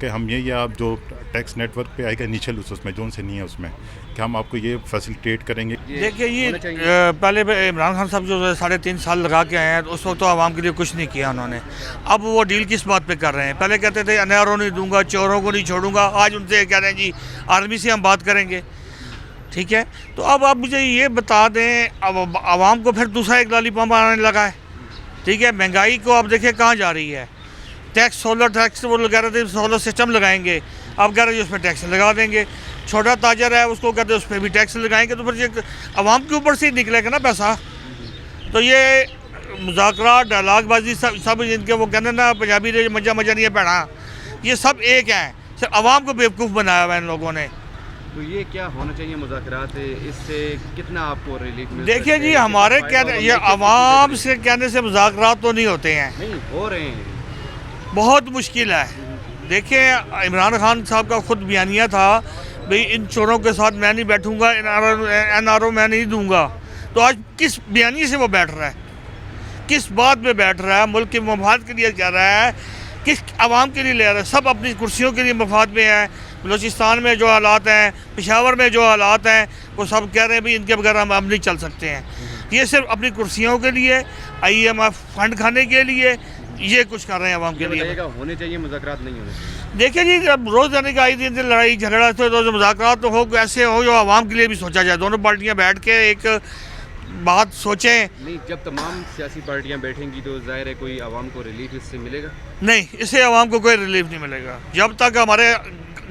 کہ ہم یہ آپ جو ٹیکس نیٹ ورک پہ آئے گا نیچے اس میں جو سے نہیں ہے اس میں کہ ہم آپ کو یہ فیسیلیٹیٹ کریں گے. دیکھیے یہ پہلے عمران خان صاحب جو 3.5 سال لگا کے آئے ہیں تو اس وقت تو عوام کے لیے کچھ نہیں کیا انہوں نے. اب وہ ڈیل کس بات پہ کر رہے ہیں؟ پہلے کہتے تھے انیاروں نہیں دوں گا, چوروں کو نہیں چھوڑوں گا, آج ان سے کہہ رہے ہیں جی آرمی سے ہم بات کریں گے. ٹھیک ہے, تو اب آپ مجھے یہ بتا دیں, اب عوام کو پھر دوسرا ایک لالی پاپ آنے لگا ہے. ٹھیک ہے, مہنگائی کو آپ دیکھیں کہاں جا رہی ہے. ٹیکس سولر ٹیکس وہ کہہ رہے تھے سولر سسٹم لگائیں گے, اب کہہ رہے ہیں اس پہ ٹیکس لگا دیں گے. چھوٹا تاجر ہے اس کو کہتے ہیں اس پہ بھی ٹیکس لگائیں گے, تو پھر یہ عوام کے اوپر سے ہی نکلے گا نا پیسہ. تو یہ مذاکرات ڈائلاگ بازی سب ان کے وہ کہتے ہیں نا پنجابی نے مجا نہیں ہے پڑھا, یہ سب ایک ہیں, صرف عوام کو بیوقوف بنایا ہوا ہے ان لوگوں نے. تو یہ کیا ہونا چاہیے مذاکرات, اس سے کتنا آپ کو ریلیف مل؟ دیکھیے جی ہمارے کہنے یہ عوام سے کہنے سے مذاکرات تو نہیں ہوتے ہیں, نہیں ہو رہے ہیں, بہت مشکل ہے. دیکھیں عمران خان صاحب کا خود بیانیہ تھا بھئی ان چوروں کے ساتھ میں نہیں بیٹھوں گا, این آر او میں نہیں دوں گا. تو آج کس بیانیے سے وہ بیٹھ رہا ہے, کس بات پہ بیٹھ رہا ہے؟ ملک کے مفاد کے لیے کہہ رہا ہے, کس عوام کے لیے لے رہا ہے؟ سب اپنی کرسیوں کے لیے مفاد میں ہیں. بلوچستان میں جو حالات ہیں, پشاور میں جو حالات ہیں, وہ سب کہہ رہے ہیں بھئی ان کے بغیر ہم نہیں چل سکتے ہیں. یہ صرف اپنی کرسیوں کے لیے, IMF فنڈ کھانے کے لیے یہ کچھ کر رہے ہیں عوام کے لیے. ہونے چاہیے مذاکرات, نہیں ہونے چاہیے. دیکھیں جی اب روز جانے کا آئی دن لڑائی جھگڑا تو مذاکرات تو ہو ایسے ہو جو عوام کے لیے بھی سوچا جائے. دونوں پارٹیاں بیٹھ کے ایک بات سوچیں. نہیں, جب تمام سیاسی پارٹیاں بیٹھیں گی تو ظاہر ہے کوئی عوام کو ریلیف اس سے ملے گا؟ نہیں, اس سے عوام کو کوئی ریلیف نہیں ملے گا. جب تک ہمارے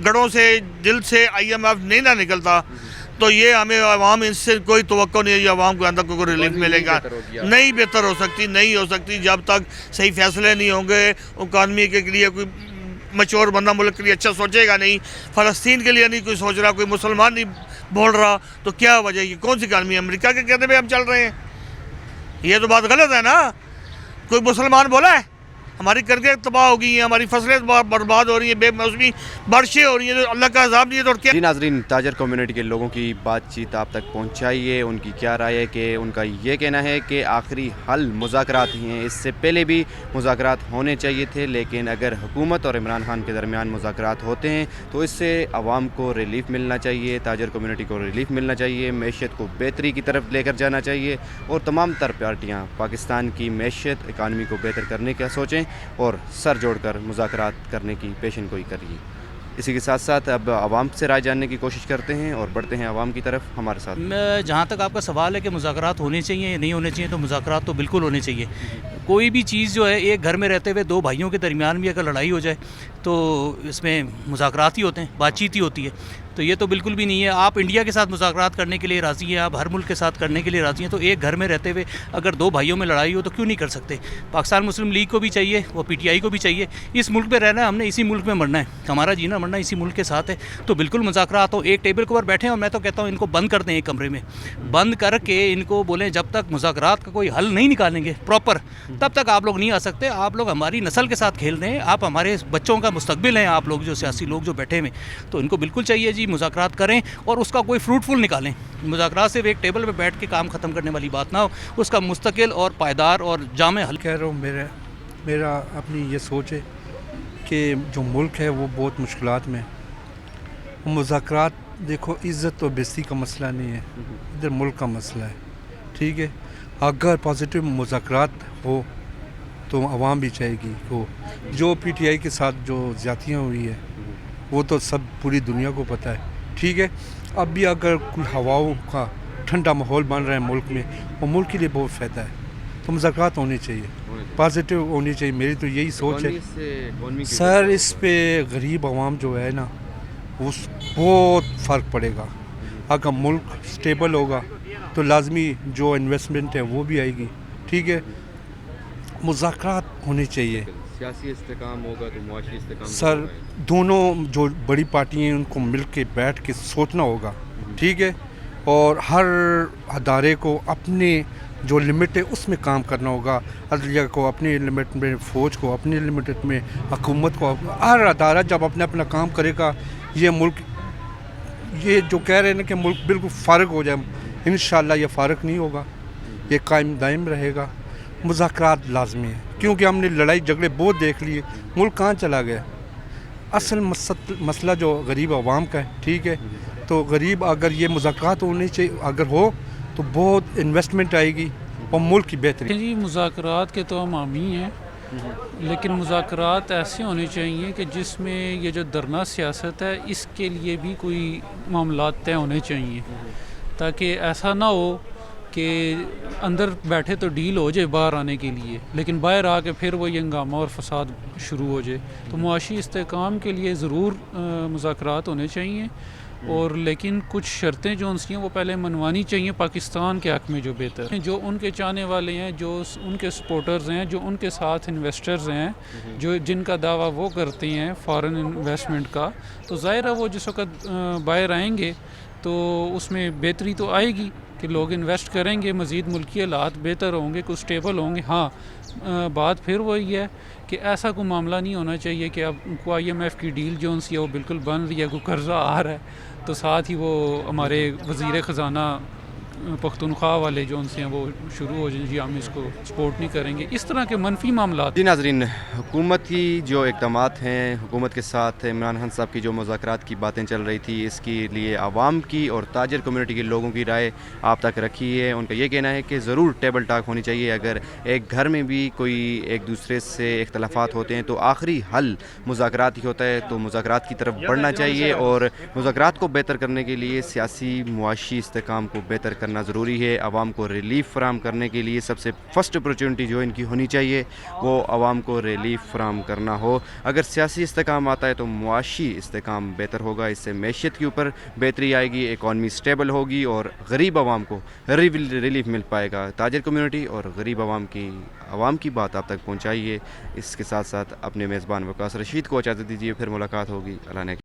گڑوں سے دل سے IMF نہیں نہ نکلتا تو یہ ہمیں عوام اس سے کوئی توقع نہیں ہے یہ عوام کو اندر کو ریلیف ملے گا. نہیں بہتر ہو سکتی, نہیں ہو سکتی جب تک صحیح فیصلے نہیں ہوں گے. اکانومی کے لیے کوئی مچور بندہ ملک کے لیے اچھا سوچے گا نہیں, فلسطین کے لیے نہیں کوئی سوچ رہا, کوئی مسلمان نہیں بول رہا, تو کیا وجہ ہے؟ کون سی اکانومی؟ امریکہ کے کہتے ہوئے ہم چل رہے ہیں. یہ تو بات غلط ہے نا. کوئی مسلمان بولا ہے ہماری کرکیں تباہ ہو گئی ہیں, ہماری فصلیں برباد ہو رہی ہیں, بے موسمی بارشیں ہو رہی ہیں, تو اللہ کا عذاب نہیں ہے تو کیا؟ جی ناظرین, تاجر کمیونٹی کے لوگوں کی بات چیت آپ تک پہنچائیے. ان کی کیا رائے ہے کہ ان کا یہ کہنا ہے کہ آخری حل مذاکرات ہی ہیں. اس سے پہلے بھی مذاکرات ہونے چاہیے تھے, لیکن اگر حکومت اور عمران خان کے درمیان مذاکرات ہوتے ہیں تو اس سے عوام کو ریلیف ملنا چاہیے, تاجر کمیونٹی کو ریلیف ملنا چاہیے, معیشت کو بہتری کی طرف لے کر جانا چاہیے, اور تمام تر پارٹیاں پاکستان کی معیشت اکانومی کو بہتر کرنے کا سوچیں اور سر جوڑ کر مذاکرات کرنے کی پیشن گوئی کریے. اسی کے ساتھ ساتھ اب عوام سے رائے جاننے کی کوشش کرتے ہیں اور بڑھتے ہیں عوام کی طرف. ہمارے ساتھ جہاں تک آپ کا سوال ہے کہ مذاکرات ہونے چاہیے یا نہیں ہونے چاہیے, تو مذاکرات تو بالکل ہونے چاہیے. کوئی بھی چیز جو ہے, ایک گھر میں رہتے ہوئے دو بھائیوں کے درمیان بھی اگر لڑائی ہو جائے تو اس میں مذاکرات ہی ہوتے ہیں, بات چیت ہی ہوتی ہے. تو یہ تو بالکل بھی نہیں ہے. آپ انڈیا کے ساتھ مذاکرات کرنے کے لیے راضی ہیں, آپ ہر ملک کے ساتھ کرنے کے لیے راضی ہیں, تو ایک گھر میں رہتے ہوئے اگر دو بھائیوں میں لڑائی ہو تو کیوں نہیں کر سکتے؟ پاکستان مسلم لیگ کو بھی چاہیے, وہ PTI کو بھی چاہیے. اس ملک پہ رہنا ہے, ہم نے اسی ملک میں مرنا ہے, ہمارا جینا مرنا اسی ملک کے ساتھ ہے. تو بالکل مذاکرات ہو, ایک ٹیبل کے اوپر بیٹھیں, اور میں تو کہتا ہوں ان کو بند کر دیں ایک کمرے میں, بند کر کے ان کو بولیں جب تک مذاکرات کا کوئی حل نہیں نکالیں گے پراپر, تب تک آپ لوگ نہیں آ سکتے. آپ لوگ ہماری نسل کے ساتھ کھیل رہے ہیں, آپ ہمارے بچوں کا مستقبل ہیں, آپ لوگ جو سیاسی لوگ جو بیٹھے ہوئے, تو ان کو بالکل چاہیے جی مذاکرات کریں اور اس کا کوئی فروٹفل نکالیں. مذاکرات صرف ایک ٹیبل پہ بیٹھ کے کام ختم کرنے والی بات نہ ہو, اس کا مستقل اور پائیدار اور جامع حل. کہہ رہا ہوں, میرا اپنی یہ سوچ ہے کہ جو ملک ہے وہ بہت مشکلات میں ہے. مذاکرات دیکھو عزت و بےزتی کا مسئلہ نہیں ہے, ادھر ملک کا مسئلہ ہے. ٹھیک ہے, اگر پازیٹیو مذاکرات ہو تو عوام بھی چاہے گی ہو. جو PTI کے ساتھ جو زیادتیاں ہوئی ہے وہ تو سب پوری دنیا کو پتہ ہے. ٹھیک ہے, اب بھی اگر کوئی ہواؤں کا ٹھنڈا ماحول بن رہا ہے ملک میں, وہ ملک کے لیے بہت فائدہ ہے. تو مذاکرات ہونی چاہیے, پازیٹیو ہونی چاہیے. میری تو یہی سوچ ہے سر. اس پہ غریب عوام جو ہے نا, اس بہت فرق پڑے گا. اگر ملک سٹیبل ہوگا تو لازمی جو انویسٹمنٹ ہے وہ بھی آئے گی. ٹھیک ہے, مذاکرات ہونے چاہیے. سیاسی استحکام ہوگا تو معاشی استحکام سر. دونوں جو بڑی پارٹیاں ہیں ان کو مل کے بیٹھ کے سوچنا ہوگا. ٹھیک ہے, اور ہر ادارے کو اپنے جو لمٹ ہے اس میں کام کرنا ہوگا. عدلیہ کو اپنی لمٹ میں, فوج کو اپنی لمٹ میں, حکومت کو. ہر ادارہ جب اپنا اپنا کام کرے گا, یہ ملک, یہ جو کہہ رہے ہیں نا کہ ملک بالکل فارغ ہو جائے, انشاءاللہ یہ فارغ نہیں ہوگا, یہ قائم دائم رہے گا. مذاکرات لازمی ہے, کیونکہ ہم نے لڑائی جھگڑے بہت دیکھ لیے. ملک کہاں چلا گیا؟ اصل مسئلہ جو غریب عوام کا ہے، ٹھیک ہے، تو غریب اگر یہ مذاکرات ہونے چاہیے، اگر ہو تو بہت انویسٹمنٹ آئے گی اور ملک کی بہتری. جی مذاکرات کے تو ہم حامی ہیں، لیکن مذاکرات ایسے ہونے چاہیے کہ جس میں یہ جو درنا سیاست ہے اس کے لیے بھی کوئی معاملات طے ہونے چاہیے، تاکہ ایسا نہ ہو کہ اندر بیٹھے تو ڈیل ہو جائے باہر آنے کے لیے، لیکن باہر آ کے پھر وہ یہ ہنگامہ اور فساد شروع ہو جائے. تو معاشی استحکام کے لیے ضرور مذاکرات ہونے چاہیے، اور لیکن کچھ شرطیں جو ان سے وہ پہلے منوانی چاہیے پاکستان کے حق میں جو بہتر ہیں، جو ان کے چاہنے والے ہیں، جو ان کے سپورٹرز ہیں، جو ان کے ساتھ انویسٹرز ہیں، جو جن کا دعویٰ وہ کرتے ہیں فارن انویسٹمنٹ کا، تو ظاہر ہے وہ جس وقت باہر آئیں گے تو اس میں بہتری تو آئے گی کہ لوگ انویسٹ کریں گے، مزید ملکی حالات بہتر ہوں گے، کچھ اسٹیبل ہوں گے. ہاں بات پھر وہی ہے کہ ایسا کوئی معاملہ نہیں ہونا چاہیے کہ اب کوئی IMF کی ڈیل جو ان سے وہ بالکل بن رہی ہے، کوئی قرضہ آ رہا ہے تو ساتھ ہی وہ ہمارے وزیر خزانہ پختونخوا والے جو ان سے ہیں وہ شروع ہو جائیں جی ہم اس کو سپورٹ نہیں کریں گے. اس طرح کے منفی معاملات. جی ناظرین، حکومت کی جو اقدامات ہیں، حکومت کے ساتھ عمران خان صاحب کی جو مذاکرات کی باتیں چل رہی تھی، اس کے لیے عوام کی اور تاجر کمیونٹی کے لوگوں کی رائے آپ تک رکھی ہے. ان کا یہ کہنا ہے کہ ضرور ٹیبل ٹاک ہونی چاہیے. اگر ایک گھر میں بھی کوئی ایک دوسرے سے اختلافات ہوتے ہیں تو آخری حل مذاکرات ہی ہوتا ہے، تو مذاکرات کی طرف بڑھنا چاہیے اور مذاکرات کو بہتر کرنے کے لیے سیاسی معاشی استحکام کو بہتر کرنا ضروری ہے. عوام کو ریلیف فراہم کرنے کے لیے سب سے فرسٹ اپرچونٹی جو ان کی ہونی چاہیے وہ عوام کو ریلیف فراہم کرنا ہو. اگر سیاسی استحکام آتا ہے تو معاشی استحکام بہتر ہوگا، اس سے معیشت کے اوپر بہتری آئے گی، اکانومی سٹیبل ہوگی اور غریب عوام کو ریلیف مل پائے گا. تاجر کمیونٹی اور غریب عوام کی بات آپ تک پہنچائیے. اس کے ساتھ ساتھ اپنے میزبان وقاص رشید کو اجازت دیجیے، پھر ملاقات ہوگی. اللہ نے